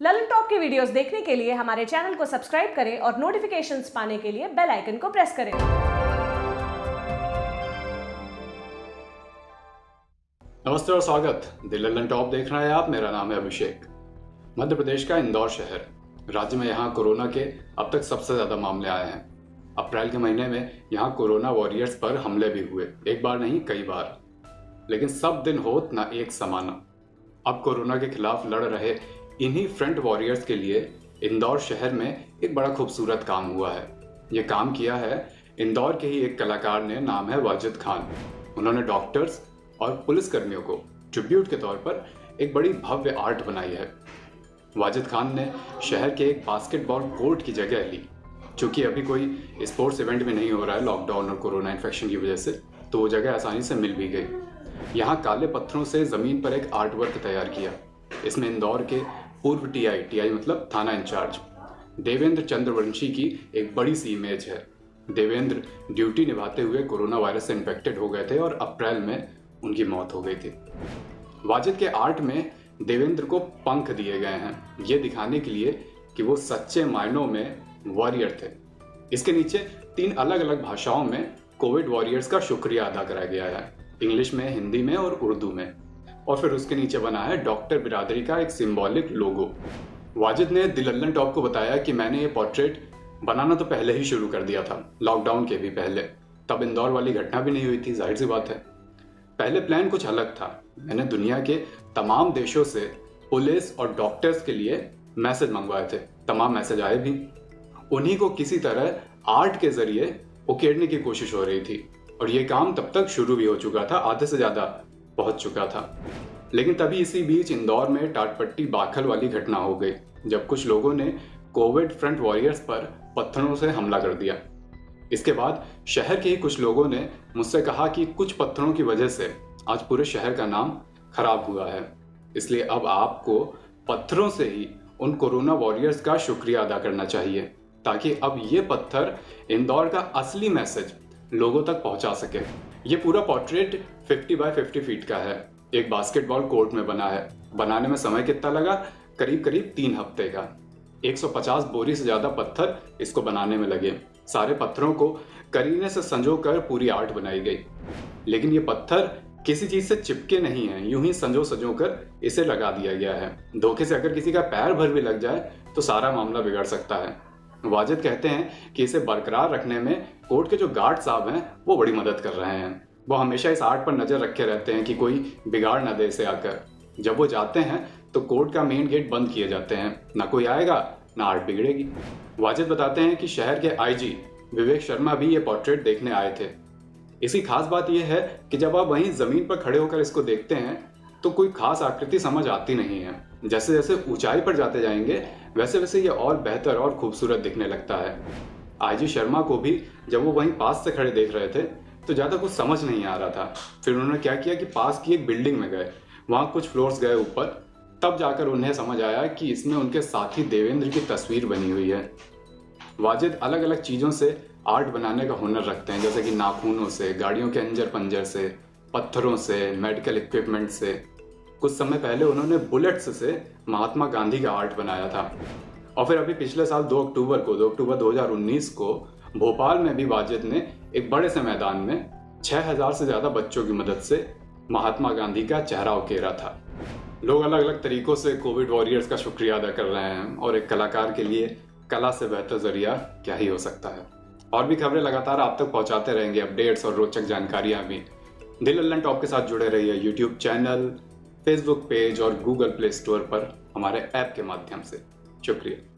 Lalan top की videos देखने के लिए हमारे चैनल को सब्सक्राइब करें और नोटिफिकेशंस पाने के लिए बेल आइकन को प्रेस करें। नमस्ते और स्वागत। द ललन टॉप देख रहे हैं आप। मेरा नाम है अभिषेक। मध्य प्रदेश का इंदौर शहर राज्य में यहाँ कोरोना के अब तक सबसे ज्यादा मामले आए हैं। अप्रैल के महीने में यहाँ कोरोना वॉरियर्स पर हमले भी हुए, एक बार नहीं कई बार, लेकिन सब दिन होत ना एक समाना। अब कोरोना के खिलाफ लड़ रहे इन्हीं फ्रंट वॉरियर्स के लिए इंदौर शहर में एक बड़ा खूबसूरत काम हुआ है। ये काम किया है इंदौर के ही एक कलाकार ने, नाम है वाजिद खान। उन्होंने डॉक्टर्स और पुलिस कर्मियों को ट्रिब्यूट के तौर पर एक बड़ी भव्य आर्ट बनाई है। वाजिद खान ने शहर के एक बास्केटबॉल कोर्ट की जगह ली। चूंकि अभी कोई स्पोर्ट्स इवेंट भी नहीं हो रहा है लॉकडाउन और कोरोना इन्फेक्शन की वजह से, तो वो जगह आसानी से मिल भी गई। यहाँ काले पत्थरों से जमीन पर एक आर्ट वर्क तैयार किया। इसमें इंदौर के पूर्व टीआई मतलब थाना इंचार्ज देवेंद्र चंद्रवंशी की एक बड़ी सी इमेज है। देवेंद्र ड्यूटी निभाते हुए कोरोना वायरस से इन्फेक्टेड हो गए थे और अप्रैल में उनकी मौत हो गई थी। वाजिद के आर्ट में देवेंद्र को पंख दिए गए हैं, ये दिखाने के लिए कि वो सच्चे मायनों में वॉरियर थे। इसके नीचे 3 अलग अलग भाषाओं में कोविड वॉरियर्स का शुक्रिया अदा कराया गया है, इंग्लिश में, हिंदी में और उर्दू में। और फिर उसके नीचे बना है डॉक्टर बिरादरी का एक सिंबॉलिक लोगो। वाजिद ने द ललन टॉप को बताया कि मैंने ये पोर्ट्रेट बनाना तो पहले ही शुरू कर दिया था, लॉकडाउन के भी पहले। तब इंदौर वाली घटना भी नहीं हुई थी, जाहिर सी बात है। पहले प्लान कुछ अलग था। मैंने दुनिया के तमाम देशों से पुलिस और डॉक्टर्स के लिए मैसेज मंगवाए थे। तमाम मैसेज आए भी। उन्हीं को किसी तरह आर्ट के जरिए उकेरने की कोशिश हो रही थी और ये काम तब तक शुरू भी हो चुका था, आधे से ज्यादा पहुंच चुका था। लेकिन तभी इसी बीच इंदौर में टाटपट्टी बाखल वाली घटना हो गई, जब कुछ लोगों ने कोविड फ्रंट वॉरियर्स पर पत्थरों से हमला कर दिया। इसके बाद शहर के ही कुछ लोगों ने मुझसे कहा कि कुछ पत्थरों की वजह से आज पूरे शहर का नाम खराब हुआ है, इसलिए अब आपको पत्थरों से ही उन कोरोना वॉरियर्स का शुक्रिया अदा करना चाहिए, ताकि अब ये पत्थर इंदौर का असली मैसेज लोगों तक पहुंचा सके। ये पूरा पोर्ट्रेट 50 बाय 50 फीट का है, एक बास्केटबॉल कोर्ट में बना है। बनाने में समय कितना लगा? करीब 3 हफ्ते का। 150 बोरी से ज्यादा पत्थर इसको बनाने में लगे। सारे पत्थरों को करीने से संजो कर पूरी आर्ट बनाई गई। लेकिन ये पत्थर किसी चीज से चिपके नहीं है, यूं ही संजो कर इसे लगा दिया गया है। धोखे से अगर किसी का पैर भर भी लग जाए तो सारा मामला बिगड़ सकता है। वाजिद कहते हैं कि इसे बरकरार रखने में कोर्ट के जो गार्ड साहब हैं वो बड़ी मदद कर रहे हैं। वो हमेशा इस आर्ट पर नजर रखे रहते हैं कि कोई बिगाड़ ना दे इसे आकर। जब वो जाते हैं तो कोर्ट का मेन गेट बंद किए जाते हैं, ना कोई आएगा ना आर्ट बिगड़ेगी। वाजिद बताते हैं कि शहर के आईजी विवेक शर्मा भी ये पोर्ट्रेट देखने आए थे। इसकी खास बात यह है कि जब आप वहीं जमीन पर खड़े होकर इसको देखते हैं तो कोई खास आकृति समझ आती नहीं है। जैसे जैसे ऊंचाई पर जाते जाएंगे वैसे वैसे ये और बेहतर और खूबसूरत दिखने लगता है। आईजी शर्मा को भी जब वो वहीं पास से खड़े देख रहे थे तो ज्यादा कुछ समझ नहीं आ रहा था। फिर उन्होंने क्या किया कि पास की एक बिल्डिंग में गए, वहां कुछ फ्लोर्स गए ऊपर, तब जाकर उन्हें समझ आया कि इसमें उनके साथी देवेंद्र की तस्वीर बनी हुई है। वाजिद अलग अलग चीजों से आर्ट बनाने का हुनर रखते हैं, जैसे कि नाखूनों से, गाड़ियों के अंजर पंजर से, पत्थरों से, मेडिकल इक्विपमेंट से। कुछ समय पहले उन्होंने बुलेट्स से महात्मा गांधी का आर्ट बनाया था। और फिर अभी पिछले साल 2 अक्टूबर 2019 को भोपाल में भी वाजिद ने एक बड़े से मैदान में 6000 से ज्यादा बच्चों की मदद से महात्मा गांधी का चेहरा उकेरा था। लोग अलग अलग तरीकों से कोविड वॉरियर्स का शुक्रिया अदा कर रहे हैं और एक कलाकार के लिए कला से बेहतर जरिया क्या ही हो सकता है। और भी खबरें लगातार आप तक पहुंचाते रहेंगे, अपडेट्स और रोचक जानकारियां भी। द ललन टॉप के साथ जुड़े रहिए यूट्यूब चैनल, फेसबुक पेज और गूगल प्ले स्टोर पर हमारे ऐप के माध्यम से। शुक्रिया।